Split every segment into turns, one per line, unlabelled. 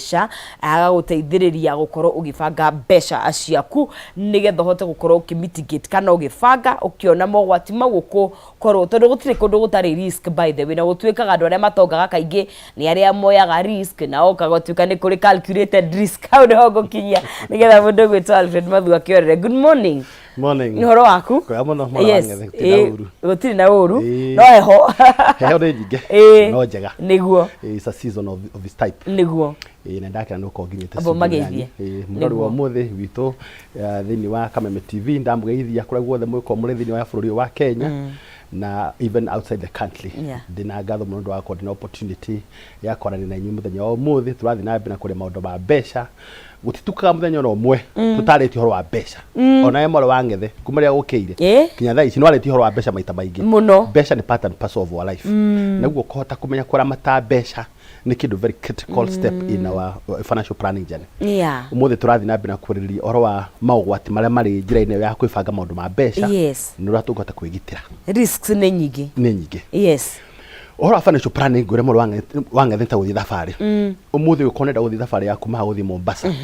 mbeca agaguteithiriria gukorwo ugibanga mbeca ciaku nigetha hote gukorwo ukimitigate kana ugibanga ukiona mogwati maguko korwo tondu gutire kundu gutari risk by the way na gutwikaga andu aria matongaga kaingi ni aria moyaga risk na okagotwika ni kuri calculated risk how do gukinya nigetha mundu gwitwa Alfred Mathu akiorere. Good morning.
Morning.
Ni horo waku?
Kwa mono mwange
gutiri na uru no eho
heho ni nyinge no njega
niguo
it's a season of this type
niguo
na ndakira no konginyete
abo mageithie
mugaru wa muthi witu thini wa Kameme TV ndamugeithia kura guothe mwiko muri thini wa bururi wa Kenya na even outside the country ndina ngatho mundu wa kodi na opportunity ya kwarani na inyu muthenya wa muthi turathi na mbina kuri maundu ma besha gutitukaga muthenya no mwe tutareti horo wa besha ona ye moro wangethe kumaria gukeire kinya thaa ici no areti horo wa besha maita maingi muno besha ni part and parcel of our life naguo kohota kumenya kura mata besha ni kindu very critical step in our financial planning journey umuthi turathi na mbina kuriri horo wa maugwati maria mari njira-ini ya kwibanga maundu ma besha ni uratungata kwigitira
risks ni nyingi
ora financial planning ngure moro wangethe nta guthi thabari umuthi ukonenda guthi thabari yaku maha guthi Mombasa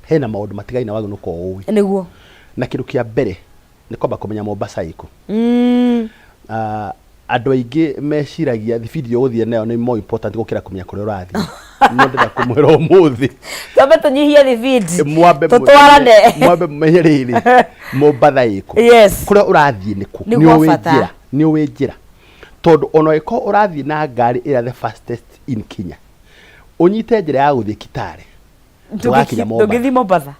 hena maundu matigaina wagu nuko uwi
niguo
na kindu kia mbere ni kwamba kumenya Mombasa iko andu aingi meciragia video guthie nayo ni more important gukira kumenya kuria urathi no ndenda kumwira umuthi
tabe tunyihia the video
mwambe mumenye riri Mombasa iko kuria urathi niku ni uwijira tondu ono iko urathi na ngari ira the fastest in Kenya unyite njira ya guthie Kitale tugakinya Mombasa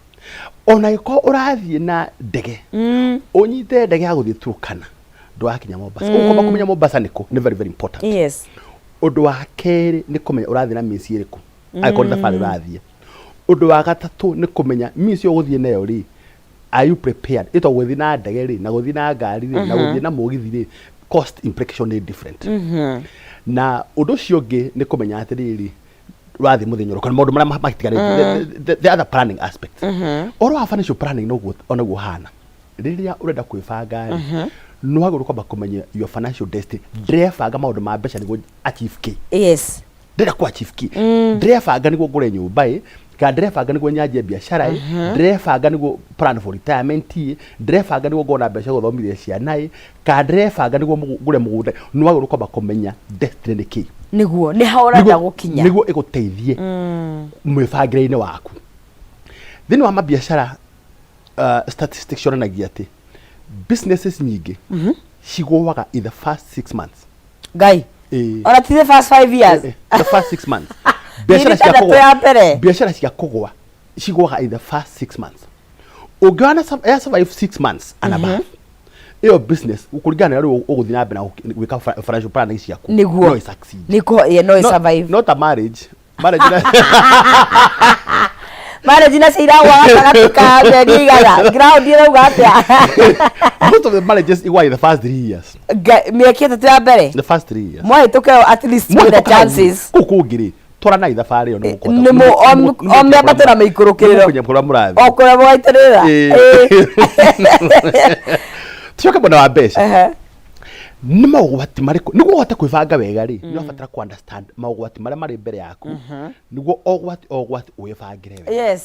ona iko urathi na ndege unyite ndege ya guthie Turkana ndwakinya Mombasa uko kumenya Mombasa niko ni very very important undu wa keri ni kumenya urathi na misi iriku aiko the fari urathi undu wa gatatu ni kumenya misi uguthie nayo ri are you prepared ito guthie na ndege ri na guthie na ngari ri na guthie na mugithi ri cost implication is different na undu cio ngi ni kumenya atiriri rathi muthinyoro kana maundu maria makitigare the other planning aspect oro wa financial planning no ona guhana riria urenda kwibanga no aguru kwamba kumenya your financial destiny ndrebanga maundu ma mbeca nigo achieve key ndenda ku achieve key ndrebanga nigo ngure nyumba ka ndrebanga nigo nyaje biashara ndrebanga nigo plan for retirement ndrebanga nigo ngona mbeca guthomithia ciana ka ndrebanga nigo ngure mugunda no aguru kwamba kumenya destiny key
niguo ni haora nda gukinya
niguo iguteithie mwifangire-ini waku thini wa mabiashara statistics yonanagia ati businesses nyingi cigũaga in the first 6 months
guy ona ti the first 5 years
the first 6 months biashara cia kugwa cigũaga in the first 6 months ungiona survive 6 months and above your business ukuringana na uguthi na mbere gwika financial planning ciaku no succeed
no survive
not a marriage
marriage na sira wa tagatuka ndigara ground irauga atia
most of the marriages in the first 3 years
miekete tu ya mbere
the first 3 years
mwa ituke at least with the chances
ukungiri tora na ithabari ono
ukota ni mo abatera mikurukiriro
kunyamkura murathi
okora mwaitirira
tioka bona wa mbeca ni maugwati mariko niguo uhote kwibanga wega ri ni ubatara ku understand maugwati maria mari mbere yaku niguo ogwati wibangire wega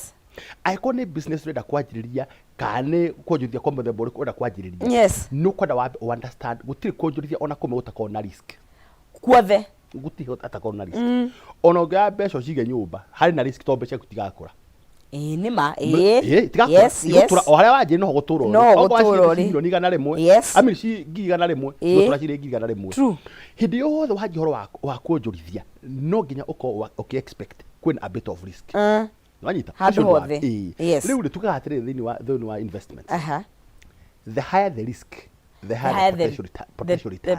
aiko ni business reda kwajiriria kane kwonjithia kwa muthemba uriku enda kwajiriria no kwenda wa understand gutiri kwonjithia ona kume utakona na risk
kwothe
gutiri utakona na risk ona ungia mbeca cige nyumba hari na risk to mbeca gutigakura
ni ma
tura o haria waje no guturo
no
milioni igana rimwe amiri igana rimwe no tura cire igana rimwe hindi yothe waje horo wa kwonjorithia no nginya uko expect kwin a bit of risk wanyita riu tukagatire thini wa investment the higher the risk the higher the
potential return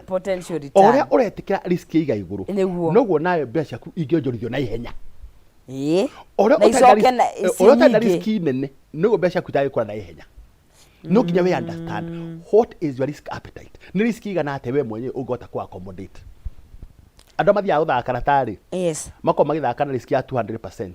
oria uretikira risk iga iguru noguo nayo mbeca yaku ingionjorithio na ihenya oria utenda risk nene noguo mbeca yaku itagikura na ihenya no nginya we understand what is your risk appetite ni risk igana ate we mwenye ungota ku accommodate andu mathia uthaka na tari mako magithaka na risk ya 200%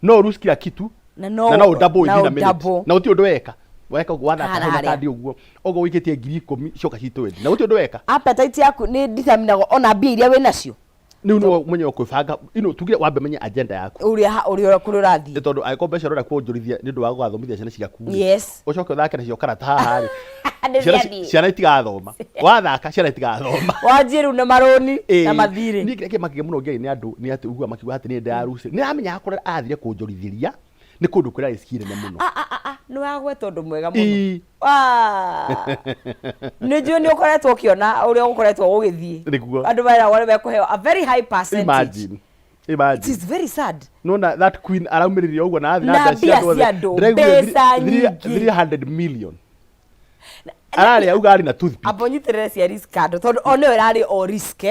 no risk ya kitu na no double in a minute na uti undu weka gwana kana kadi uguo ogo wikitie 10,000 coka citu wendi na uti undu weka
appetite yaku ni determine ona mbia iria we nacio
no mwenye okufanga tugire wambe menye agenda yaku
uria kururathi
tondu aiko mbeca rora kuonjorithia ni ndu wa gwathomithia ciana ciaku
yes
ucoke thake nacio karata haha ciana itigathoma wathaka ciana itigathoma
wanjiru na maroni na mathiri
ni kire makige muno ngeri ni andu ni ati ugua makiuga ati ni ndaruce ni ramenya akora athire kuonjorithiria ni kundu kura riskire ne muno
ni wagwe tondu mwega muno ni njui ni ukoretwo ukiona uria ukoretwo ugithie andu baira wale bekuheo a very high percentage.
Imagine.
It is very sad.
No, that queen araumiriri uguo na
na ciando pesa nyingi
300 million arari auga ari na toothpick
abonyitere cia risk card tondu ono irari o risk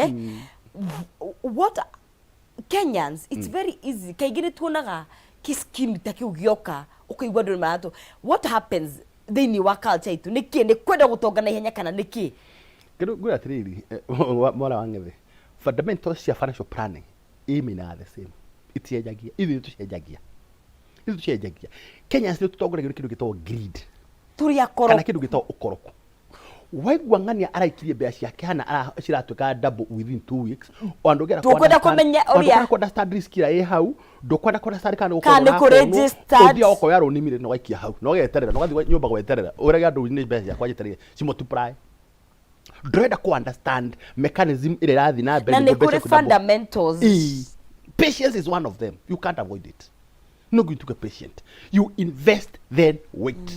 what Kenyans it's very easy kaigire tuonaga kiskim takiugioka ukaigwa ndu marato what happens thini wa culture itu niki ni kwenda gutongana ihenya kana niki
ngura atiriri mwana wangethe fundamentals cia financial planning imina the same itienjagia ithu tucenjagia Kenyans ni tutongoragio kindu gitagwo greed
turia koro
kana kindu gitagwo ukoroku waigua ng'ania araikirie mbeca ciake hana ciratuika double within 2 weeks ondogera
tukwenda kumenya uria
understand risk ira i hau ndokwenda understand kana
uko registered
uthia oko yaro nimire no gaikia hau no geterera no gathi nyumba gweterera urege andu ni mbeca ciakwa giterere cimultiply ndrenda ku understand mechanism ira irathi na mbere
ni kuri fundamentals.
Patience is one of them. You can't avoid it. No going to get patient. You invest then wait.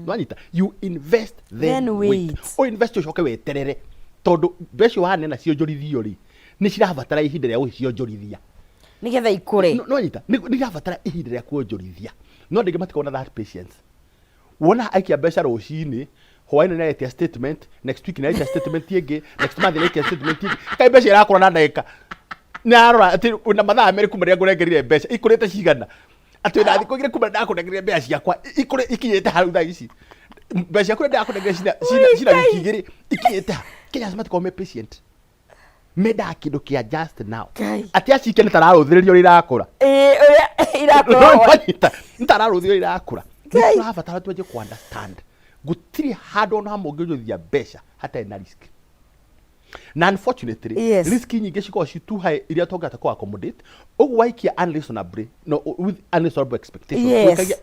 Nwanita, you invest then wait. O invest ucoke weterere tondu mbeca wahane na cionjorithio ri ni cirabatara ihinda ria gucionjorithia
nigetha ikure
nwanita ni cirabatara ihinda ria kuonjorithia no ndingi matikona that patience wona aikia mbeca rucini hwaini na etia statement next week na etia statement ingi next month na etia statement ingi kai mbeca irakura na ndagika narora ati una mathaa meri kumaria ngurengerire mbeca ikurite cigana ati wina thiko ngire kumara ndakunengerire mbeca ciakwa ikure ikinyete hau thaa ici mbeca ciakwa ndakunengerire cina wiki igiri ikinyete Kenya smart come patient meda kindu kia just now ati acike nitararuthiririo irakura irakura nitararuthiririo irakura nitarabatara twenje ku understand gutiri hard on hamogirithia mbeca hata ina risk na unfortunately risk nyingi ciko ci too high iria tongata ko accommodate ugu waikia unreasonable no with unreasonable expectations wikagia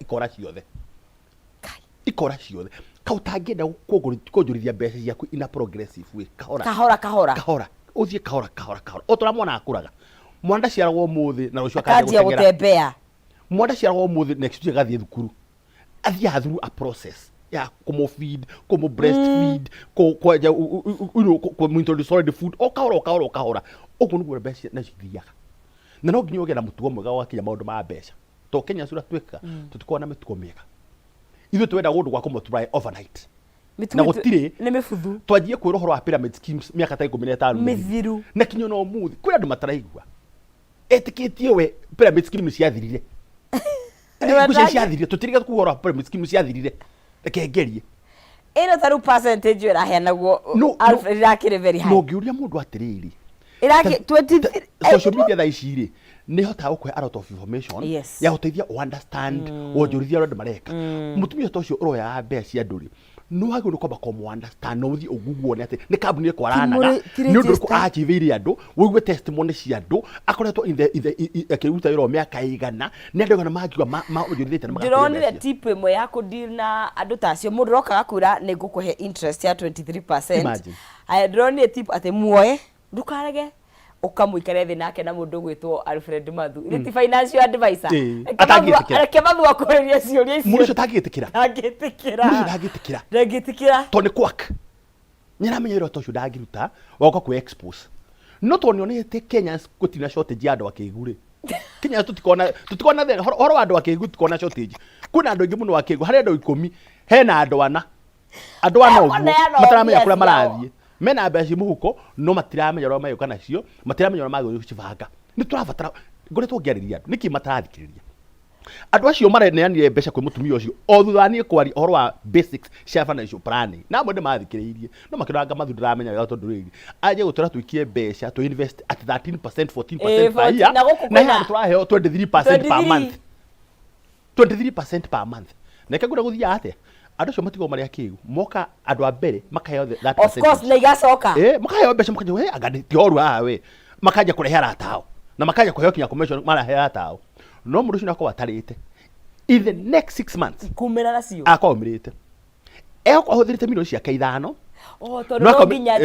ikora ciothe kautangenda kugurithia mbeca ciaku ina progressive way kahora uthie kahora otora mwana akuraga mwanda ciaragwo muthi na rucio
akaanjia gutembea
mwanda ciaragwo muthi next week gathie thukuru athia through a process ya como feed como breastfeed kwaja introduce solid food kahora oguo niguo mbeca na cithiaga na no nginya ugera mutugo mwega wa kinya maundu ma mbeca to Kenya sura tweka tutikona mitugo mega ithu twenda gundu gwa kumultiply overnight na gutire
ni mifuthu
twanjie kwira horo wa pyramid schemes miaka ta 15
mithiru
na kinyo no muthi kwira andu mataraigua etikitie we pyramid schemes ciathirire ciathirire tutiriga kuhoro pyramid schemes ciathirire rekengerie
ino taru percentage iraheanaguo Alfred irakire very high
no ngiuria mundu atiriri
iraki 23
social media tha iciri ni hota ukwe a lot of information ya guteithia understand wonjorithia andu mareka mutumia tocio uroya mbeca anduri no hagu nuko bakomo understand no uthi uguguo ni ati ni kambuni iko aranaga ni undu ko achiviria andu wigue testimony cia andu akoretwo in the akiruta iro miaka igana ni andu kana magiwa ma ujurithite na
magakira ndironire tip imwe ya ku deal na andu tacio mundu rokaga kwira ni ngukuhe interest ya 23%. Aya ndironire tip ati muoye ndukarege ukamuikare thi nake na mundu gwitwo Alfred Mathu ni ti financial advisor reke Mathu akoreria ciuria icio
mundu tagitikira to ni kwak nyina menyero to shu dagiruta wako ku expose no to ni onete Kenyans kutina shortage ya andu akigure Kenya tutikona the horo andu akigu tikona shortage kuna andu ingi muno akigu hari andu 10 hena andu ana ugu mataramenya kula marathie mena mbeca muhuko no matiramenya ro mayo kana cio matiramenya ro mago cibanga ni turabatara ngoretwo ngiariria niki matarathikiriria andu acio mareneanire mbeca kwi mutumia ucio o thutha ni kwari horo wa basics cia financial planning na mwende mathikiririe no makiranga Mathu ndiramenya wega tondu riri aje gutura twikie mbeca to invest at 13% 14% per year na ya turaheo 23% per month 23% per month na kagura guthia atia andu cio matigo maria kigu moka andu a mbere makaheo that
of course na igacoka
makaheo mbeca makaje we agadi ti oru we makaja kurehera tao na makaja kuheo kinya commission mara hera tao no mundu ucio akwa atarite in the next 6 months
kumera nacio
akomirite kwa huthirite milioni cia keithano
no nginya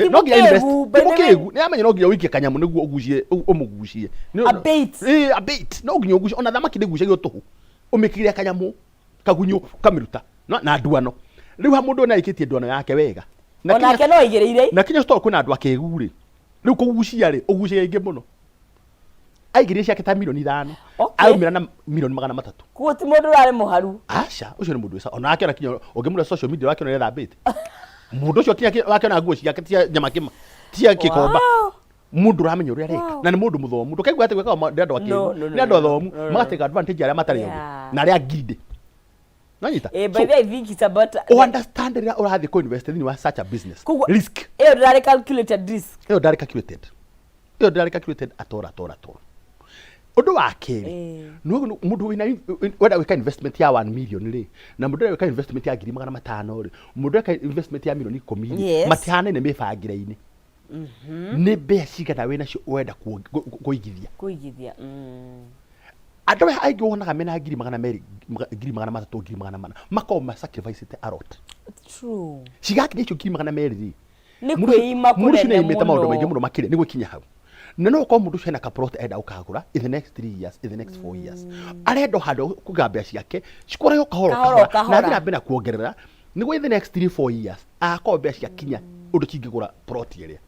timukegu ni amenya no nginya wikie kanyamu niguo ugucie umugucie
a
bait no nginya ugucie ona thamaki ndigucie gyotuhu umikire kanyamu kagunyu kamiruta na nduano riu ha mundu na ikitie nduano yake wega
ona ke no igereire
na kinya store kuna andu akeguri riu kugucia ri ugucie ingi muno aigirie ciake ta milioni 5 aumira na milioni 300
kuo ti mundu rari muharu
acha ucio ni mundu wisa ona akera kinya ongimura social media wake no retha bait mundu ucio kinya wake na nguo ciake tia nyama kima tia kikomba mundu ramenya uria reka na ni mundu muthomu mundu kaigua ati gweka ndandu akiri ni andu athomu magateka advantage aria matari na aria gide nanyita
by the way I think it's about
understand ria urathi ko invest in such a business risk
direct calculated risk
direct calculated atora undu wa keri no mundu wenda weka investment ya 1 million ri na mundu weka investment ya 500 ri mundu weka investment ya milioni 10 matihana ne mebangire-ini ni mbeca cigana wina cio wenda kuigithia andu aingi wonaga mena 200,000 makoma sacrifice a lot
true
cigaki nicio 200,000 ri
ni kuima kunene
muno maundu maingi muno makire ni gwikinya hau na no ko mundu cena ka plot enda ukagura in the next 3 years in the next 4 years arendo hado kugambia ciake cikore yo kahoro na thira bena kuongerera ni in the next 3-4 years akombia ciakinya undu cingigura plot iria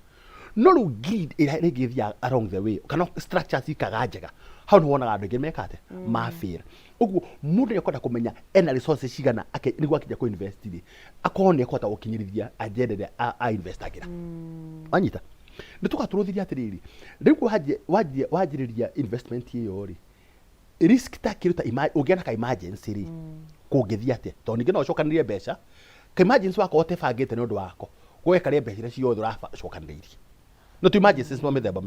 no ru greed ira rigithia along the way kana structures ikaga njega hau no wonaga andu aingi mekate mafira uguo mundu yakota kumenya ena resources cigana ake ni gwakinya ku invest ri akone yakota gukinyirithia agenda a investagira anyita ni tugaturuthiria atiriri riu wajiriria investment iyo ri risk ta kiruta ugiana ka emergency ri kungithia atia to ningi no cokanirie mbeca ka emergency wako otebangite ni undu wako gwekaria mbeca cio uracokaniririe no tu emergency no mithemba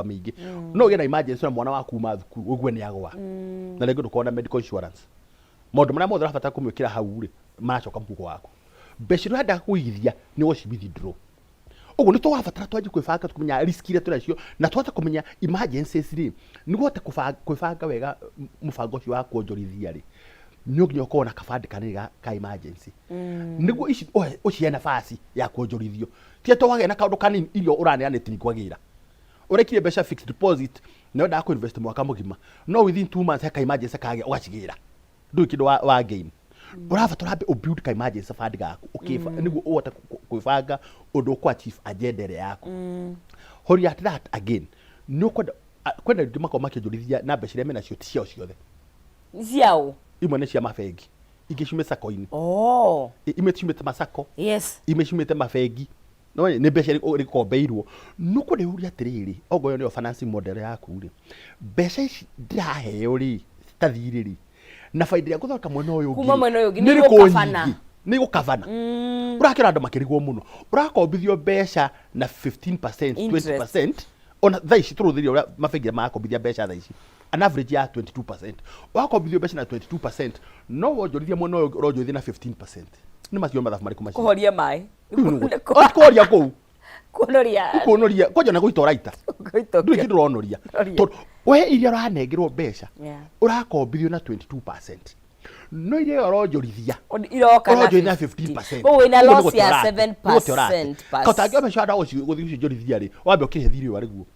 mingi no ugiana emergency na mwana waku ma thukuru ugue ni agwa na rego ndukona medical insurance maundu maria mothe urabata kumwikira hau ri macoka mfuko wako mbeca urenda kuigithia ni withdraw ugu nito wabatara twaje kwibanga tukumenya risk iria tunacio na twata kumenya emergencies ri niguote kwibanga wega mubango ucio wa kuonjorithia ri nyoginyo kona kabandi kanega ka emergency niguo ici uciena nafasi ya kuonjorithio tie to wage na kaundu kanini irio uraneanite nikwagira urekire mbeca fixed deposit na wenda ku invest mwaka mugima no within 2 months heka emergency kage ugacigira ndu kido wa game urabatara be build ka emergency fund gaku ukifa niguo uwota kwibanga undu kwa chief agenda yako hori at that again no kwenda ndima kwa makijurithia na mbeca mena cio cio ciothe
ciao
imwe ni cia mabegi ingicumite sako-ini imecumite masako imecumite mabegi no ni mbeca rikombeirwo no kuriuria atiriri ogoyo ni financing model yaku ri mbeca ici ndiraheo ri tathiri ri na faida ya guthoka mwena uyu
kuma mwena uyu ni gukavana
urakira andu makirigwo muno urakombithio mbeca na 15% 20% ona thaici turuthiria uria mabengi makombithia mbeca thaici an average ya 22% urakombithio mbeca na 22% no wonjorithia mwena uyu uronjorithia na 15% ni macio mathafu mariko macio
kuhoria mai
kuhoria kou
kuhoria
koja na guitora ita ndu kindu ronoria to we iria ranengerwo mbeca urakombithio na 22% no iria uronjorithia
iroka na
15%
we na loss ya 7%
kautangio mbeca nda ucio guthii njorithia ri wambe ukihethiri wa riguo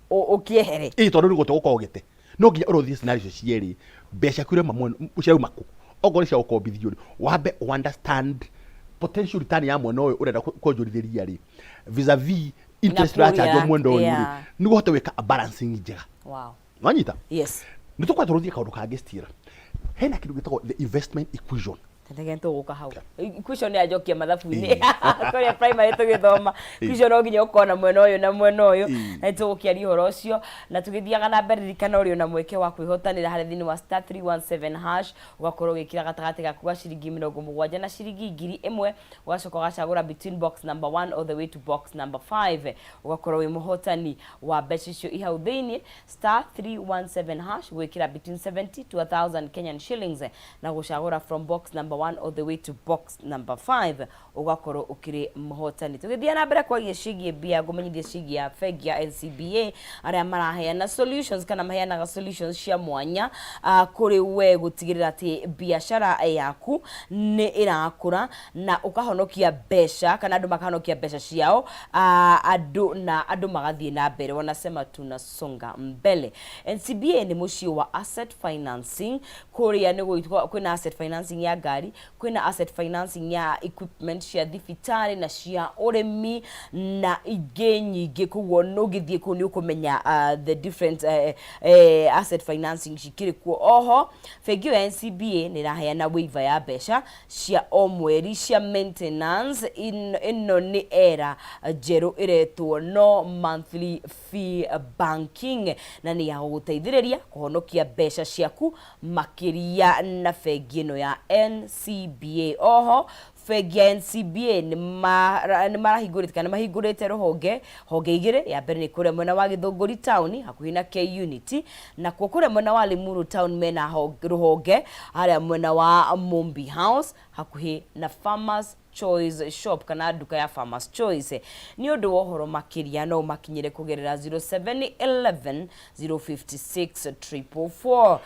ukiehere
tondu riguo tugukogete no nginya urothie scenario cieri mbeca kwire mamwe uciauma ku ogori cia ukombithio ri wambe understand potential return ya mwena uyu urenda kuonjorithiria ri vis-a-vis interest rate ya mwendo uyu ri ni guhote weka a balancing njega wanyita ni tukwa turuthia kaundu kangi stira hena kindu gitagwo the investment equation
Tegento guka hau equation ya jokia mathabu-ini koria primary tugithoma equation no nginya ukona mwena uyu na mwena uyu na tugukiaria horo ucio na tugithiaga na mbere rikana uri na mweke wa kwihotanira hari thini wa star 317 hash ugakorwo gikira gatagati gaku ga ciringi 70 na ciringi 1000 ugacoka gacagura between box number 1 all the way to box number 5 ugakorwo wi muhotani wa mbeca icio ihau thini star 317 hash gwikira between 70 to 1000 Kenyan shillings na gucagura from box number number 1 all the way to box number 5 ugakorwo ukiri muhotani. Tugithia na mbere kwa gishigie bia gumenyithia shigia fegi ya NCBA aria maraheana solutions kana maheanaga solutions cia mwanya kuri we gutigirira ati biashara yaku ni irakura na ukahonokia besha kana andu makahonokia besha ciao andu magathie na mbere wanasema tunasonga mbele. NCBA ni muci wa asset financing kuria ni gwitwa kwina asset financing ya gari, kwina asset financing ya equipment cia thibitari na cia urimi na ingĩ nyingĩ, koguo no githie ku ni ukumenya the different asset financing cikiri kuo. Oho fegi ya NCBA ni raheana waiver ya besha cia o mweri cia maintenance ino ni era jeru iretwo no monthly fee banking na ni ya guteithiriria kuhonokia besha ciaku makiria na fegi ino ya NCBA. Oho fegi ya NCBA ni marahingurite kana mahingurite honge igire. Ya mbere ni kure mwena wa Githunguri town hakuhi na K Unity, na kure mwena wa Limuru town mena ruhonge haria mwena wa Mumbi House hakuhi na Farmers Choice shop kana duka ya Farmers Choice. Ni undu wohoro makiria no makinyire kugerera 0711 056 444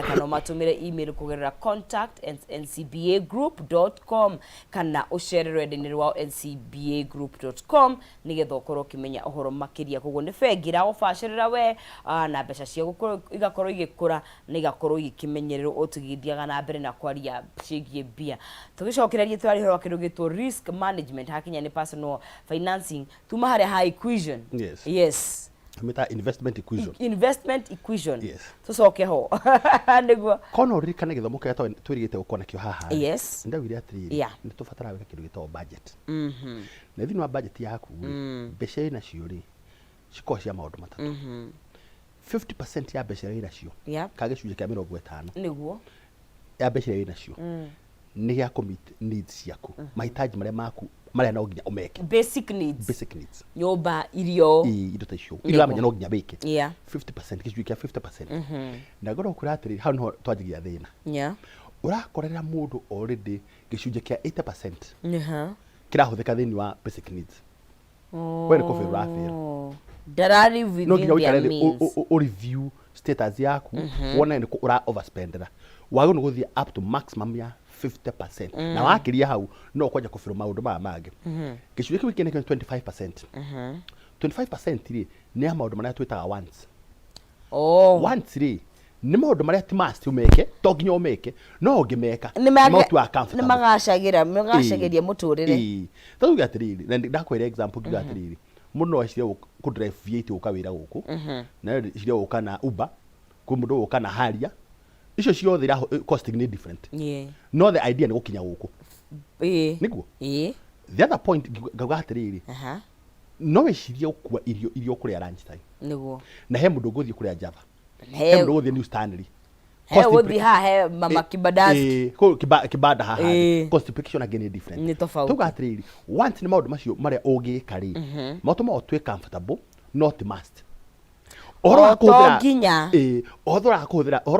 kana matumire email kugerera contact@ncbagroup.com kana usherere ndini rwa ncbagroup.com nigetha ukorwo kimenya uhoro makiria. Koguo ni fengira ufashirira we na besha cia gukorwo igakorwo igikura na igakorwo ikimenyererwo utugithiaga na mbere na kwaria cigie bia. Tugicokereria twari horo to risk management hakinya ni personal financing tuma hare high equation. Yes
amita investment equation.
Yes tucoke ho niguo
kono ririkana githomo kia twirigite gukona kio haha.
Yes
ndawire atiri ni tufatara weka kindu gitwa budget. Na thini wa budget yaku besha ina cio ri ciko cia maundu matatu. 50% ya besha ina cio kage cuje kia 50
niguo
ya besha ina cio ni ya commit needs yaku mahitaji maria no nginya umeke
basic needs nyumba irio
indo ta icio irio amenya no nginya beke 50% gicui kia 50%. Na goro kuratiri hau no twajigia thina urakorera mundu already gicunje kia 80% kirahuthika thini wa basic needs. Where ko fera afero
darari within their means
o review status yaku wona ni ko ura overspendera wago no guthia up to maximum ya 50%. Na wakiria hau no kwaja kufiro maundu mage gicunje kiu kine 25%. 25% ri ni maundu maria twitaga wants. Wants ri ni maundu maria ti must umeke to nginya umeke no ngimeka no tu account
ni magashagiria muturire.
Tuga atiriri na ndakwira example ngiga atiriri muno ashire ku drive V8 ukawira guku na shire ukana Uber ku mundu ukana haria icio ciothe ira costing ni different. No the idea ni gukinya guku niguo. The other point gauga atiriri no wecirie ukua irio kuria lunch time
niguo
na he mundu guthie kuria Java he mundu guthie New Stanley
he guthie he mama kibadasi
ko kibada haha constipation again different
ni tofauti.
Tuga atiriri want ni maundu macio maria ugika ri matuma otwe comfortable not must. Oro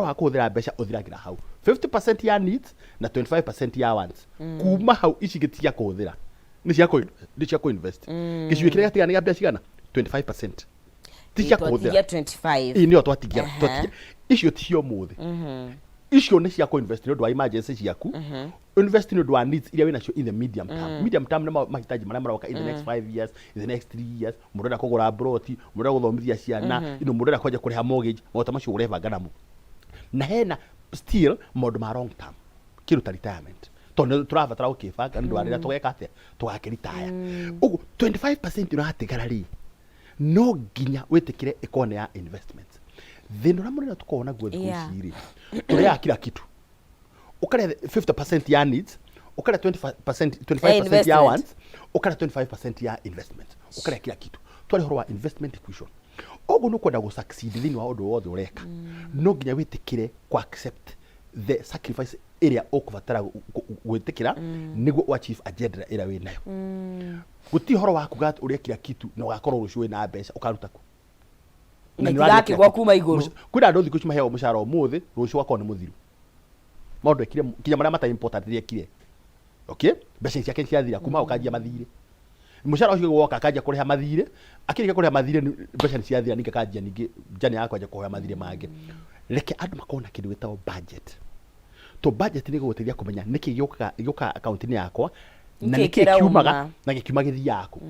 akuthira besha uthiragira hau 50% ya needs na 25% ya wants. Kuma hau icigitia kuthira ni cia ko invest. Gicui kire gatigana ya besha cigana 25%. Ti cia kuthira
25.
Ni otwatigia icio tio muthi. Icio ni cia ko invest no do emergency ciaku. Invest no do needs iria wina cio in the medium term. Medium term ni mahitaji maria maroka in the next 5 years, in the next 3 years. Murenda kugura broti, murenda guthomithia ciana, ino murenda kwaja kuriha mortgage, mota macio ureva nganamu. Na hena still mod ma long term. Kiruta retirement. Tono turabatara ukifanga ndu arira tugeka atia tugakiritaya. Ugu 25% no hatigara ri. No ginya wetekire ekone ya investments. Thino ramurira tukona gwe kuciri. Turea kila kitu. Ukare 50% ya needs, ukare 25% ya wants, ukare 25% ya investment. Ukare kila kitu. Twali horo wa investment equation. Ogo no kwenda go succeed thini wa odo wothe ureka. No ginya witikire ku accept the sacrifice area okuvatara gwitikira niguo achieve agenda ira we nayo. Guti horo wa kugat uria kila kitu na ugakorwo rushwe na mbeca ukaruta ku.
Na ndiraki gwa kuma iguru.
Kwira ndo thiku cima heo mushara umuthi rushwe wakone muthiru. maundu ekire kinya maria mata important ekire okay mbeca ciake ciathira kuma ukanjia mathire mushara ucio woka akanja kuriha mathire akirika kuriha mathire mbeca ni ciathira ninge kanjia ninge njane yakwa nje kuhoya mathire mange reke andu makona kindu gitao budget to budget ni guteithia kumenya niki gioka account ni yakwa na niki kiumaga na gikiuma githi yaku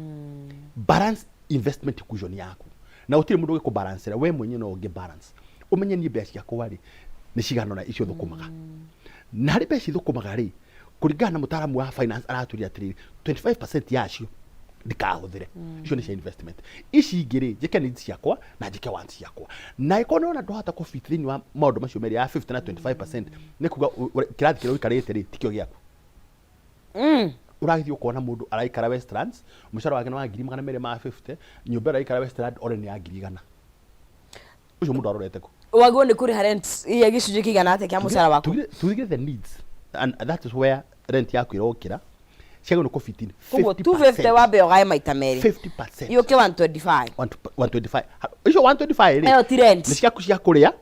balance investment equation yaku na utire mundu giko balance we mwenye no ge balance umenye ni mbeca yakwa ri ni cigano na icio thukumaga na ri mbeca thukumaga ri kuringana na mutaaramu wa finance araturia atiri 25% yacio ndikahuthire icio ni cia investment ici ingiri njike needs ciakwa na njike wants ciakwa na ikono ona ndohata ku fit thini wa maundu macio meri ya 50 na 25% ni kuga kirathi kiro ikarite ri tikio giaku uragithio kuona mundu araikara Westlands mushara wake wa 250 nyumba araikara Westlands ore ni ya 100 ucio mundu arorete ku
wago ni kuri rent iya gicunje kigana ate kya mushara wako
to the needs and that is where rent yaku irokira ciago no ko 15
250 wabe ogae maita meri
50%
yoke 125
125 icio 125 ri
eyo ti rent
ni ciaku cia kuria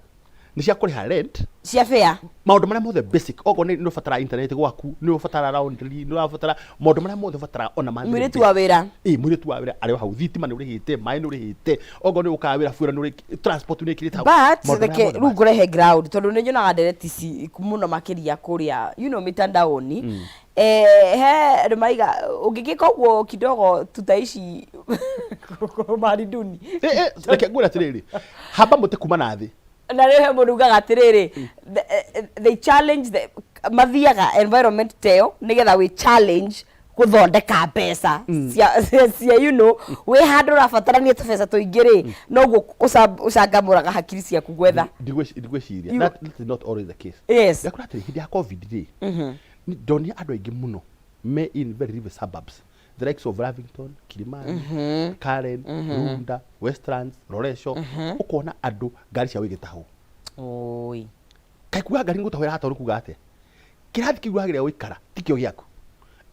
ni cia kuriha rent
cia fair
maundu maria mothe basic ogo ni ufatara internet gwaku ni ufatara laundry ni ufatara maundu maria mothe ufatara ona mani
mwire tu wa wira
mwire tu wa wira ari hau thitima ni urihite mai ni urihite ogo ni ukawira fuera ni uri transport ni ikirita
but reke rugurehe ground tondu ni nyonaga direct ci muno makiria kuria mitandaoni he rumaiga ungigika uguo kidogo tutaishi mari duni
reke ngura tiriri hamba muti kuma na thi
na rehe murugaga atiriri they challenge the mathiaga environment teo nigetha we challenge guthondeka mbeca cia you know we handu rafatarania tubesa tuingiri no guo ucangamuraga hakiri ciaku gwetha
ndigweciria that is not always the case
yes
yakura atiri hindi ya covid ri ndoni andu aingi muno me in very river suburbs the likes of Lavington, Kilimani, Karen, Runda, Westlands, Roresho ukona andu ngari cia wigitaho
oi
kai kuga ngari ngutahwira hata kuga ate kirathi kiugagire wikara tikio giaku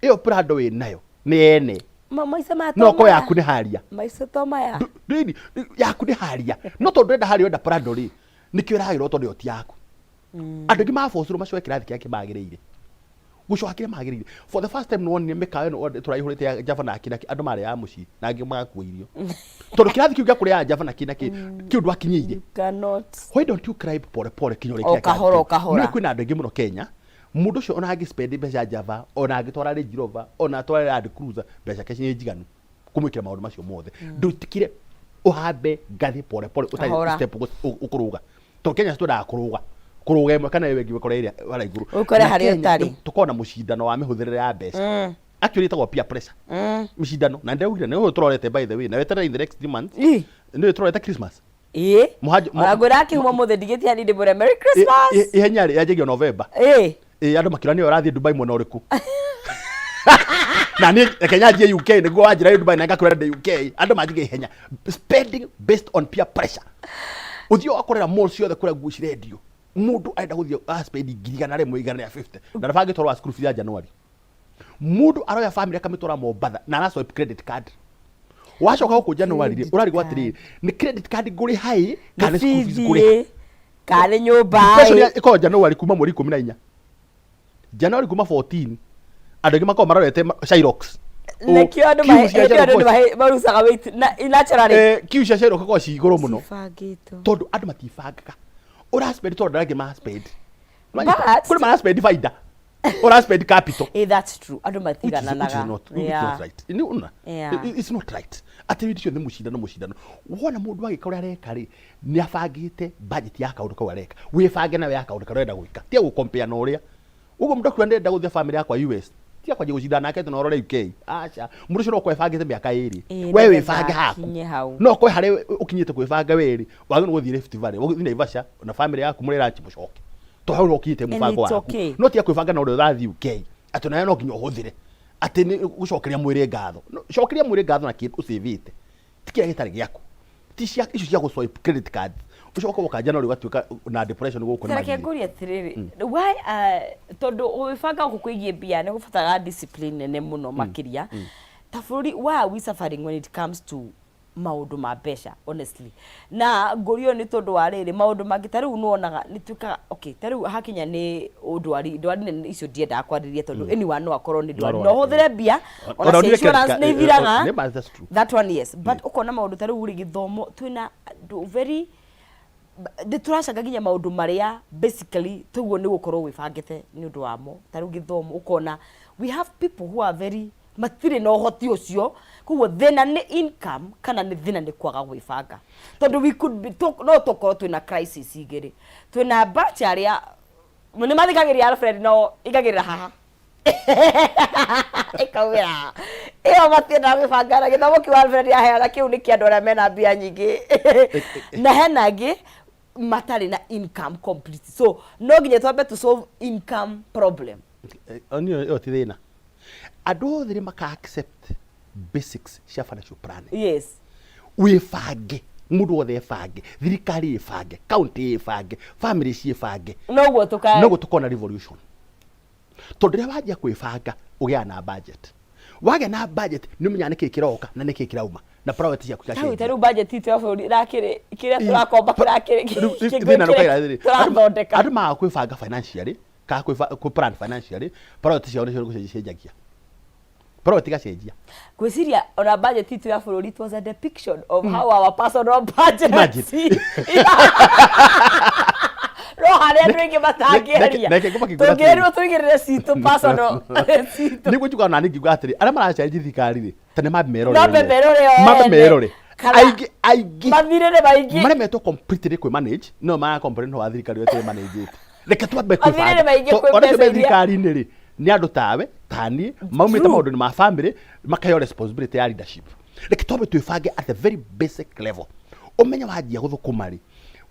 iyo prado we nayo ni ene
maisa matoma
no ko yaku ni haria
maisa toma ya
ndini yaku ni haria no to ndenda haria enda prado ri nikio rahiro to ndi yaku andu ngi mafocuru macio kirathi kiake magiriire gucokire magiriire for the first time no one mekawe no turaihurite ya Java na kinaki andu mari ya muci na ngi makuirio tondu kirathi kiuga kuri ya Java na kinaki kiundu akinyiire
cannot
why don't you cry pore kinyore kia
kahora
ni kwina andu ngi muno Kenya mundu cio ona agispend mbeca Java ona agitwara Range Rover ona atwara Land Cruiser mbeca keci ni njiganu kumwikira maundu macio mothe ndutikire uhambe ngathi pore utai step ukuruga to Kenya stoda kuruga kuruga imwe kana wewe ngikora iria wala iguru
ukore hari otari
tukona mucindano wa mihũthĩrĩre ya mbeca actually tagwa peer pressure mucindano na ndaugira no turorete by the way na wetera in the next 3 months no turorete Christmas
agora akihuma muthe ndigiti ani ndibure Merry Christmas
ihenya yajegio November andu makirani orathie Dubai mwana uriku na ni Kenya je UK niguo wajira Dubai na ngakurenda UK andu majige ihenya spending based on peer pressure uthio akorera mall ciothe kura guci radio mundu aenda guthio spend ngirigana rimwe igana ya 50 na nabangi toro wa school fees ya January mundu aroya family kamitora Mombasa na na swipe credit card wacoka huko January urari gwatiri ni credit card guri hai kana school fees guri
kale nyumba
special iko January kuma mweri 14 January kuma 14 andu ngima ko marorete Shyrox
lekio andu marusaga wait na naturally
kiusha Shyrox ko ciguru muno
fagito
tondu andu matifangaga ora spend tondu ndage ma spend
but
ma spend faida ora spend capital
that's true andu matigana naga
not right it's not right atiridio ni mucindano wona mundu agikora areka ri ni afangite budget ya kaundu kau areka wifange nawe ya kaundu karenda gwika tia gu compare na uria ugo mundu kwenda guthia family yakwa US tia kwa gucindana nake no rore UK acha mundu cio no kwefangite miaka iri we wifange haku no ko hari ukinyite kwefanga weri wagino guthie Rift Valley waguthie Naivasha na family yaku muri ranchi mucoke to hau ukite mubango waku no tia kwefanga na uri rathi UK ati nayo no nginya uhuthire ati ni gucokeria mwiri ngatho cokeria mwiri ngatho na kindu usivite tikira gitari giaku ti cia icio cia guswipe credit card ucoka woka January gatuika na depression guku
na magi nguri atiriri why tondu ubifanga gukwigie bia ne gubatara discipline nene muno makiria ta buri wa we suffering when it comes to maundu ma besha honestly na ngorio ni tondu wa riri maundu mangi tariu nuonaga nituka okay tariu hakinya ni ndwari ni icio ndienda kwariria tondu anyone no akorwo ni ndwari no huthire bia ona insurance ni thiraga that one yes but ukona maundu tariu uri githomo twina very de turacanga ginya maundu maria basically tuguo ni gukorwo wibangite ni undu wamo tariu githomo ukona we have people who are very matire no hoti ucio kuo thina ni income kana ni thina ni kwaga gwibanga tondu we could be no tokorwo twina crisis igiri twina batch aria ni mathikagiria Alfred no igagirira haha ikawira iyo matienda gwibanga na githomo ki Alfred aheana kiu ni kiandu aria mena mbia nyingi na henagi matari na income complete so no ginya twambe to solve income problem
onio ti thina ado thiri maka accept basics cia financial planning
yes
wifange mundu wothe fange thirikari ifange county ifange family cie fange
no
tukona revolution tondu ria wajia kwifanga ugia na budget wage na budget ni munya niki kiroka na niki kirauma na priority ya kukaje
taru budget itu ya buri rakire kiria turakomba kirakire
thina no kaira thiri andu ma kwifanga financially ka ku plan financially priority cia ono gucenjagia priority gacenjia
gwiciria ona budget itu ya buri it was a depiction of how our personal budget no haria ndwingi matangiaria tungirwo twigirire citu personal
ni gutuka na ningi gwatiri ara maracenjia thikari ri tane mamerore aigi
mathirire baingi
mara meto completely kwi manage no ma comprehend wa thikari wetu manage reke twambe kwifanga ona tbe thikari ni ri ni andu tawe tani maumite maundu ni ma family makayo responsibility ya leadership reke twambe twifange at the very basic level umenya wajia guthukuma ri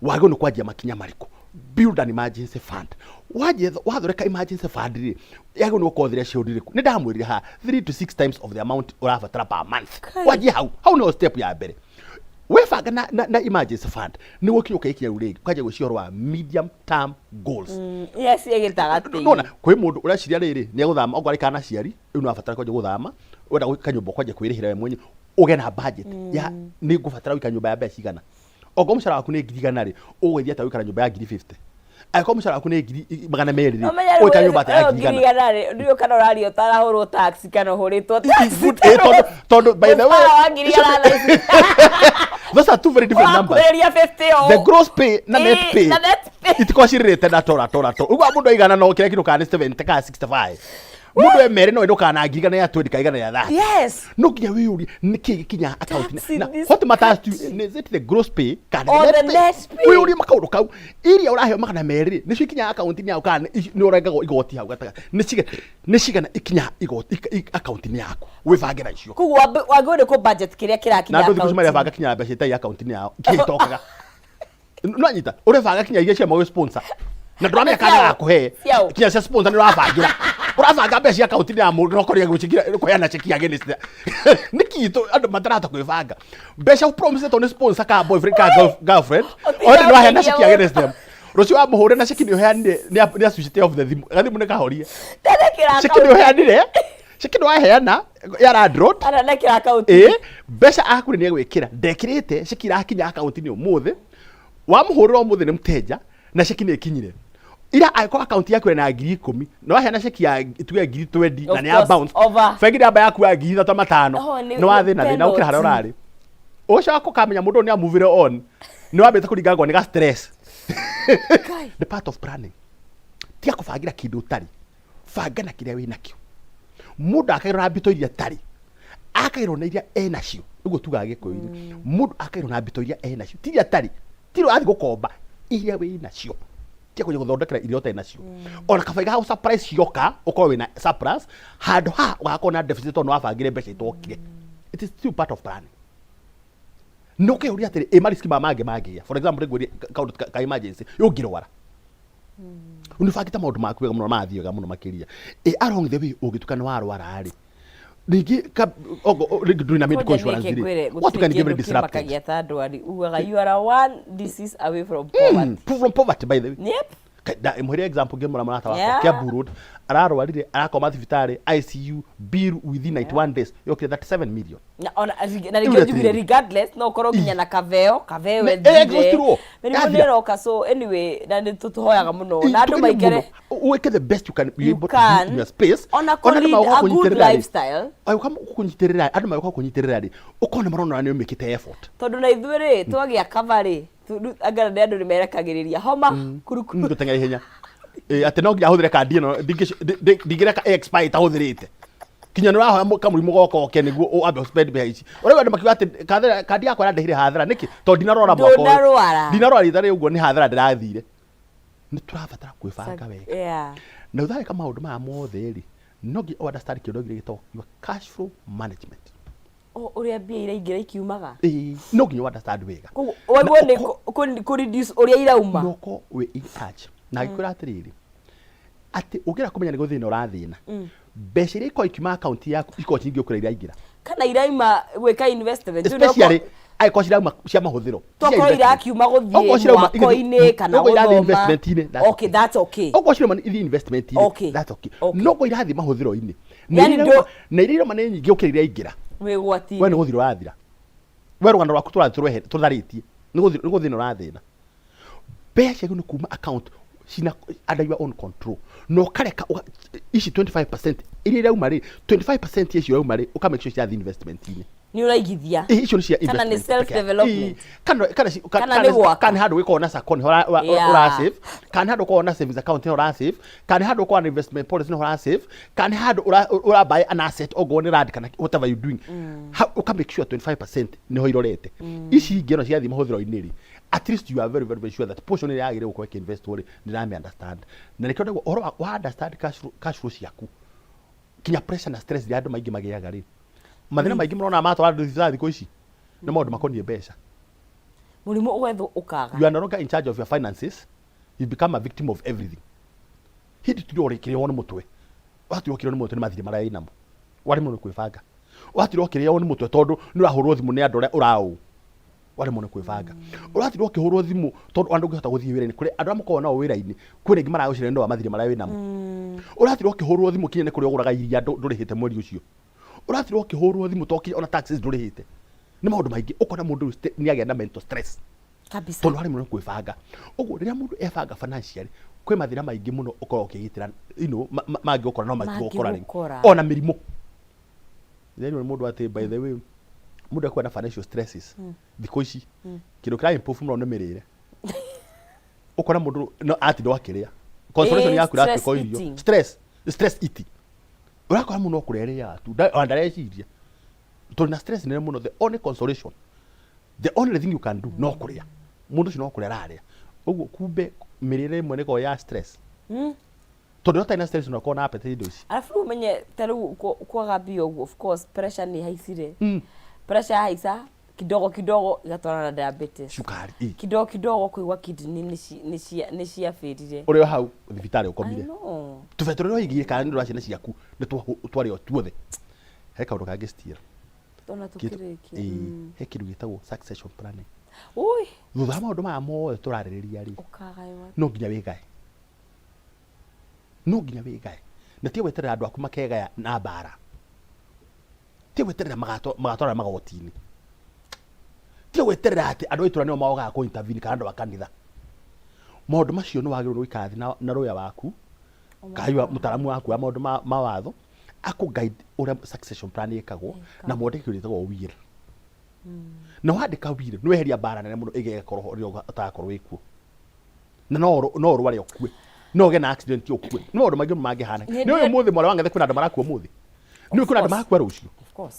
wage ni kwajia makinya mariko build an emergency fund wathoreka emergency fund ri yage no kothira ciuri ni ndamwirire ha 3 to 6 times of the amount urabatara per month waje hau no step ya mbere wefanga na emergency fund ni wokiuka ikinya uri kwaje gucioro wa medium term goals
yes yegitagati
nona kwi mundu uraciria riri ni guthama ogwari kana ciari ino abatara kwaje guthama wenda gwika nyumba kwaje kwirihira we mwenye ugena budget ya ni gubatara gwika nyumba ya mbeca cigana ogo mushara waku ni ngirigana ri ugwithia ta wikara nyumba ya 50 aiko mushara waku ni 200 ri wikara nyumba ya
ngirigana ri ndio kana urario tarahurwo tax kana huritwo tax
todo by the way those are two very different numbers the gross pay na net pay itikoshirite na tora ugwa mundu igana no kire kinu kana 70 ka 65 mundu emere no ndoka na ngirigana ya 20 kaigana ya that
yes
no kinya wiuri niki kinya account na what matters to is it the gross pay kana net pay wiuri makaudo kau iria urahe makana meri ni kinya account ni yakana ni urengago igoti hau gataka ni cigana ikinya igoti account ni yako wivangira icio
kugwa wagode ko budget kiria kirakinya
account na ndu kucimara vanga kinya mbeca ta account ni yao kitokaga no anyita urevanga kinya igia cia mawe sponsor na ndramya kana gakuhe kinya cia sponsor ni uravangira uravanga mbeca account ni ya mundu no koria gucigira koyana cheki against nikito andu matarata kwivanga mbeca promise to ni sponsor ka boyfriend ka girlfriend ori no hena cheki against them rucio wa muhure na cheki ni heanire ni associate of the thimu gathimu ni kahorie cheki ni heanire cheki no heana ya radrot
ara nekira account
mbeca akuri ni gwikira ndekirite cheki irakinya account ni umuthi wa muhure umuthi ni mteja na cheki ni ikinyire ira aiko account yaku na 10,000 no hena cheki ya ituge 20 na ni ya bounce fengi namba yaku ya 3,500 no wathi na ukira hara urari ucio wako kamenya mundu ni amuvire on ni wambete kuringagwo ni ga stress the part of planning tia kufangira kindu tari fanga na kiria wina kio mundu akairwo mbito iria tari akairwo na iria enacio uguo tugage koiri mundu akairwo na mbito iria enacio tiria tari tiro athi gukomba iria winacio tia kuja guthondekera irio ta enacio ona kabaiga ha surprise cioka ukorwo wina surprise handu ha ugakona deficit no wabangire mbeca itokire it is still part of planning no ke uri atiri emariski mange for example ngori ka emergency yogirwara unifakita maundu maku wega muno mathiega muno makiria along the way ugitukana warwara ari ningi nduna medical insurance ri what can give me disrupted
you are one disease away from poverty
from poverty by the way
yep
mwere example game mwana wako kia burud ararwarire arakoma thibitari ICU bill within 91 days yokire 37 million
na ringejubire regardless no koro ginya na kaveo ndire meni roka. So anyway na nitutuhoyaga muno na andu maigere
weke the best you can be able to do in your space
on a good lifestyle
ayo kama kunyitirira andu maiko kunyitirira ri ukone marona ni umekite effort
tondu na ithuire twagia kavari agara nä andå nä merekagä homa kurukuru
nduteng'era ihenya atä no nginya hũthĩre kandi ĩno ndingĩreka expire tahũthĩrĩte kinya nĩ ũrahoya kamũrimũ gokoke nĩguo wambe spend mbeca ici ũrauga andũ makiuga atĩ kandi yakwa yandĩhire hathara nĩkĩ tondũ ndinarwara mwaka ũyũ ndinarwara rita rĩu ũguo nĩ hathara ndĩrathire nĩ tũrabatara kwĩbanga wega na ũthagĩka maũndũ maya mothe rĩ no nginya understand kĩũndũ gĩkĩ gĩtagwo your cash flow management
uria mbia iraingira ikiumaga
no nginya understand wega
woguo ni ku reduce uria irauma
noko we in charge na gikura atiriri ati ugira kumenya ni guthina urathina mbeca iria iko ikiuma account yaku iko cingi ukura iraingira
kana iraima gwika investment
especially ai ko cirauma cia mahuthiro
toko irakiuma guthie wako-ini kana
guthoma investment-ini
okay that's okay
oko cirauma ithi investment-ini that's okay no go irathi mahuthiro-ini na iria mane nyingi ukira iraingira
wigwati
we ni guthiro rathira we rugano rwaku tutharitie ni guthino rathina mbeca ni kuma account cina under your own control no kareka ici 25% iria irauma ri 25% icio irauma ri uka make sure cia investment-ini
ni uraigithia
icio ni cia
kana ni self development
kana handu wiko na sakoni ura save kana handu ko na savings account ura save kana handu ko na investment policy ura save kana handu ura buy an asset ogo ni rad kana whatever you doing uka make sure 25% ni ho irorete ici ngeno cia thima huthiro-ini ri at least you are very very sure that portion ya agire uko invest ori ni na understand na nikyo ndego oro wa understand cash flow ciaku kinya pressure na stress ya andu maingi magiaga ri mathina maingi murona matwara thitha thikũ ici nĩ maũndũ makoniĩ mbeca
mũrimũ ũgethwo ũkaga
you are no longer in charge of your finances you become a victim of everything hindi tũrĩ ũrĩkĩrĩo nĩ mũtwe watũrĩ ũkĩrĩo nĩ mũtwe nĩ mathirĩ marĩa inamo warĩ mũno kwĩbanga watũrĩ ũkĩrĩo nĩ mũtwe tondũ nĩ ũrahũrwo thimũ nĩ andũ arĩa ũraũ warĩ mũno kwĩbanga ũratũrĩ ũkĩhũrwo thimũ tondũ andũ ũngĩhota gũthiĩ wĩra-inĩ kũrĩ andũ makoragwo nao wĩra-inĩ kwĩ rĩngĩ maragũcirĩra nĩ wa mathirĩ marĩa wĩnamo ũratũrĩ ũkĩhũrwo thimũ kinya nĩ kũrĩa ũgũraga iria ndũrĩhĩte mweri ũcio urathirwo ukihurwo thimu toki ona taxes ndurihite ni maundu maingi ukona mundu ni agenda mental stress
kabisa
tondu hari mundu kwibanga uguo riria mundu ebanga financially kwi mathira maingi muno ukora ukigitira mangi ukora no mangi ukora ona mirimo then mundu ati by the way mundu akwa na financial stresses thikũ ici kindu kira improve muno ni mirire ukona mundu no ati ndo akiria consolation yaku ira ko irio stress eating urakora muno kurerea tu ndareciria tondũ na stress nene muno the only consolation the only thing you can do no kuria mundu ucio no kuria raria uguo kumbe mirire imwe niko ya stress tondũ ũtarĩ na stress no na appetite indo ici
alafu umenye tarĩu kwaga mbia ũguo of course pressure ni haicire pressure haica kidogo igatwarana na diabetes
sukari
kidogo kuigwa kidney ni cia fĩrire
uri hau thibitari ukomire tubetoro ro igiye kana ndura ciana ciaku ni twari o tuothe he kaundu kangi stira
tona tukiriki
he kindu gitagwo succession planning
ui
thutha maundu maya mothe turarĩrĩria ri
ukagaĩwa
no nginya wĩgae na tiyo weterera andu aku makegaya na mbara tiyo weterera magatwara magoti-ini tiyo weterera ati andu aitura nio maogaga ku intervene kana andu wa kanitha maundu macio ni wagĩrĩirwo gũikara thĩ na rũya waku kaiwa mutaramu waku wa maundu ma watho aku guide uria succession plan ikagwo na mwandĩki ũrĩtagwo will na wandĩka will nĩ weheria mbara nene mũno ĩgĩkorwo rĩo ũtakorwo wĩkuo na no ũrware ũkue no ũgĩe na accident ũkue nĩ maũndũ maingĩ mangĩhana nĩ ũyũ mũthĩ mwarĩ wang'ethe kwĩna andũ marakua mũthĩ nĩ kwĩna andũ marakua rũciũ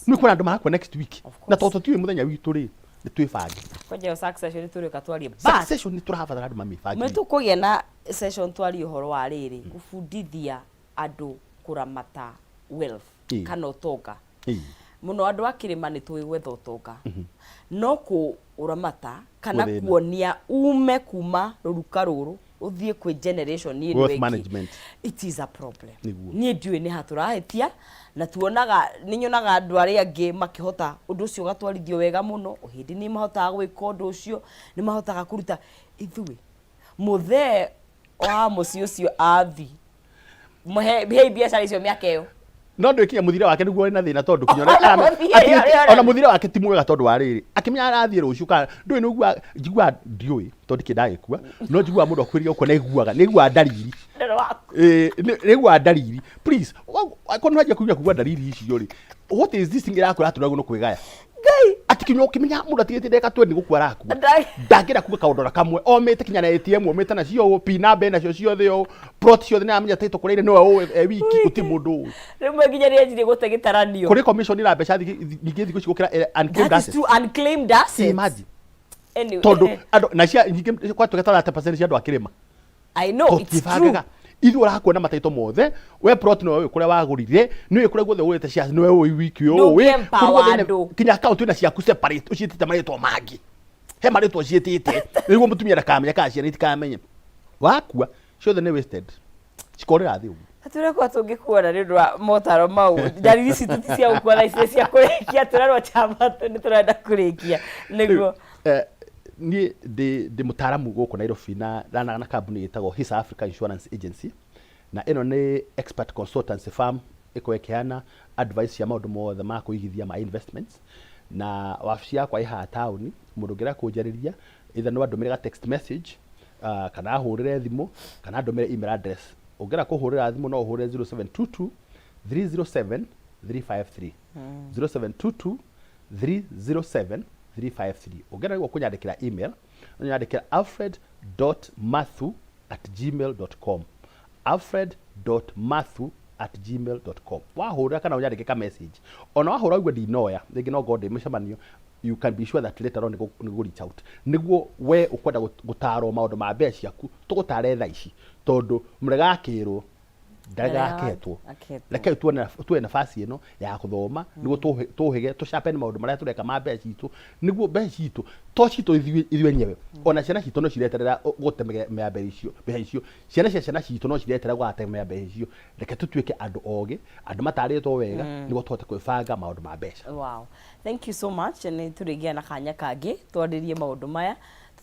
nĩ kwĩna andũ marakua next week na tondũ tũtiũĩ mũthenya witũ rĩ nĩ twĩbange
kwaje succession nĩ tũrĩka twarie
succession nĩ tũrabatara andũ mamĩbange
nĩ tũkũgĩa na session twarie ũhoro wa rĩrĩ gũbundithia andũ kũramata wealth kana ũtonga muno andu akirima ni tuwe gwetha utonga no ku uramata kana kuonia ume kuma ruruka ruru uthie kwi generation ni
management
it is a problem ni ndiwe ni haturahetia na tuonaga ninyonaga andu aria angi makihota undu ucio gatwarithio wega muno uhindi ni mahotaga gwika undu ucio ni mahotaga kuruta ithuwe muthe Oha mucio cio athi. Muhe biacara icio miakeo.
No ndoikia muthira wake niguo ina thina tondu kinyora ona muthira wake ti mwega tondu wariri akimya arathie ruciu ka ndui nugua njigua ndiui tondu kindagikua no njigua mundu akwiria uko naiguaga nigua ndariri nigua ndariri please akono haja kugua ndariri icio ri what is this thing irakora turagu no kwigaya ngai atikinyo ukimenya mundu atigite ndeka 20 gukwara ku ndagira kuga kaundora kamwe omete kinya na ATM omete na cio pina be na cio ciothe yo plot ciothe na amenya taito kureire no wiki uti mundu
rimwe nginya ri njire gute gitaranio
kuri commission ira mbeca nyingi thiku cigukira unclaimed assets.
That is too unclaimed assets.
Imagine.
Anyway.
Tondu na cia nyingi kwa tuketara 10% cia andu akirima.
I know it's true.
Ithu urakuona mataito mothe we plot no we kuria wagurire ni we kuria guothe urete cia no we wiki yo we kinya account ina cia ku separate ucitite marito mangi he marito cietite niguo mutumia ndakamenya ka cia nitikamenya wakua ciothe ni wasted cikorera thi ugu
ature kwa tungikuona ni ndwa motaro mau ndariri citu cia gukua icio cia kurikia turarwa chama ni turenda kurikia niguo
ni de mutaramu goko Nairobi na kambuni yitagwo His Africa Insurance Agency na ino ni expert consultancy firm ikoekeana advice ya maundu mothe ma kuigithia ma investments na wabici yakwa iha town mundu ngira kunjariria either no andumire text message kana ahurire thimu kana andumire email address ungira kuhurira thimu no uhure 0722 307 353 0722 307 353 ugera go kunyandikira email unyandikira alfred.mathu@gmail.com alfred.mathu@gmail.com wahura kana unyandike ka message ona wahura ugwe ndinoya rigi no god mishamanio you can be sure that later on nigo reach out niguo we ukwenda gutaro maundu ma mbeca yaku tugutare tha ici tondu mregakirwo ndagaketwo reke tuwe nafasi ino ya kuthoma niguo tuhige tuchape ni maundu maria tureka ma mbeca itu niguo mbeca itu to cito ithuĩ nyewe ona ciana cito no cireterera gutemega mbeca icio ciana cito no cireterera gutemega mbeca icio reke tutuike andu oge andu mataritwo wega niguo tuhote kwibanga maundu ma mbeca.
Wow, thank you so much ni turigia na kanya kangi twaririe maundu maya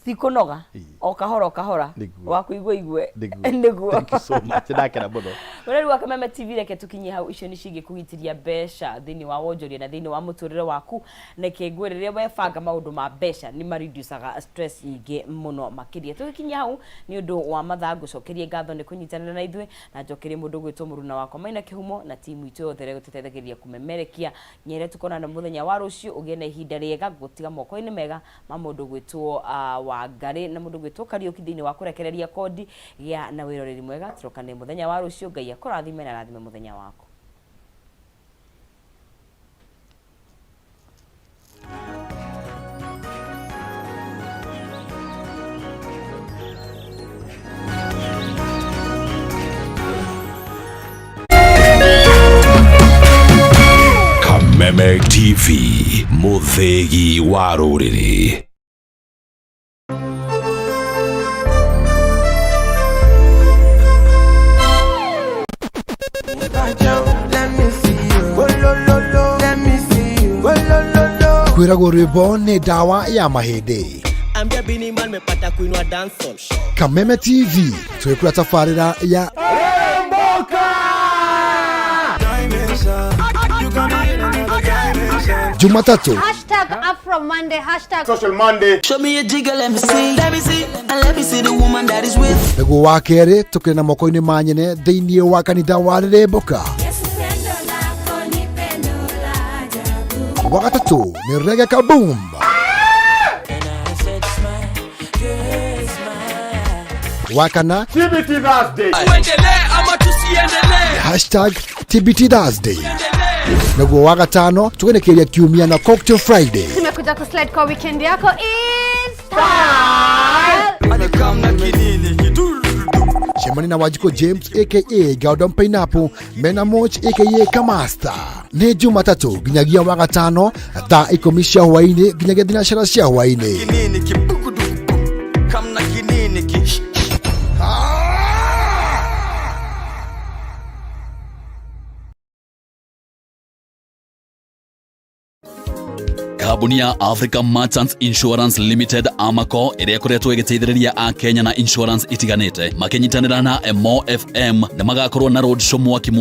sikunoga o kahora wakuigwa igwe niguo.
Thank you so much ndakera muno
Wewe wa Kameme TV reke tukinye hau icio ni cige kugitiria besha thini wa wonjoria na thini wa muturire waku neke ngwirire we fanga maundu ma besha ni reducaga stress nyingi muno makiria tukinye hau ni undu wa mathangu cokerie ngatho ni kunyitanira na ithui na njokerie mundu gwitwo muruna wakwa Maina Kihumo na timu itu yothe gutethegeria kumemerekia nyere tukona na muthenya wa rucio ugie na ihinda riega gutiga moko-ini mega ma mundu gwitwo wa Ngari na mundu gwitwo Kariuki thini wa kurekereria kodi ya na wiroreri mwega turokane muthenya wa rucio Ngai akurathime na rathime muthenya wako.
Kameme TV muthegi wa ruriri.
Kwiragwo rwimbo ni dawa ya mahindi.
Ambia Bini Man mepata kuinua dancehall.
Kameme TV twekura tafarira ya Jumatatu
#AfroMonday
#Social Monday.
Show me a jiggle, let me see and let me see the woman that is with.
Niguo wa keri tukiri na moko-ini ma nyene thiini wa kanitha wa Riremboka. Wa gatatu ni Reggae Kaboom. Wa kana
TBT Thursday.
#TBT Thursday. Niguo wa gatano tugenekeria kiumia na Cocktail Friday.
Tumekuja kuslide kwa weekend yako in style.
Shemani na Wajiko James aka Gordon Pineapple, Mena Moch aka Kamasta. Ni Jumatatu ginyagia wa gatano thaa 10 cia hwaini ginyagia thinacara cia hwaini.
kambuni ya African Merchants Insurance Limited Amaco ĩrĩa ĩkoretwo ĩgĩteithĩrĩria a Kenya na insurance itiganĩte makinyitanĩra na MO FM na magakorwo na road show mwaki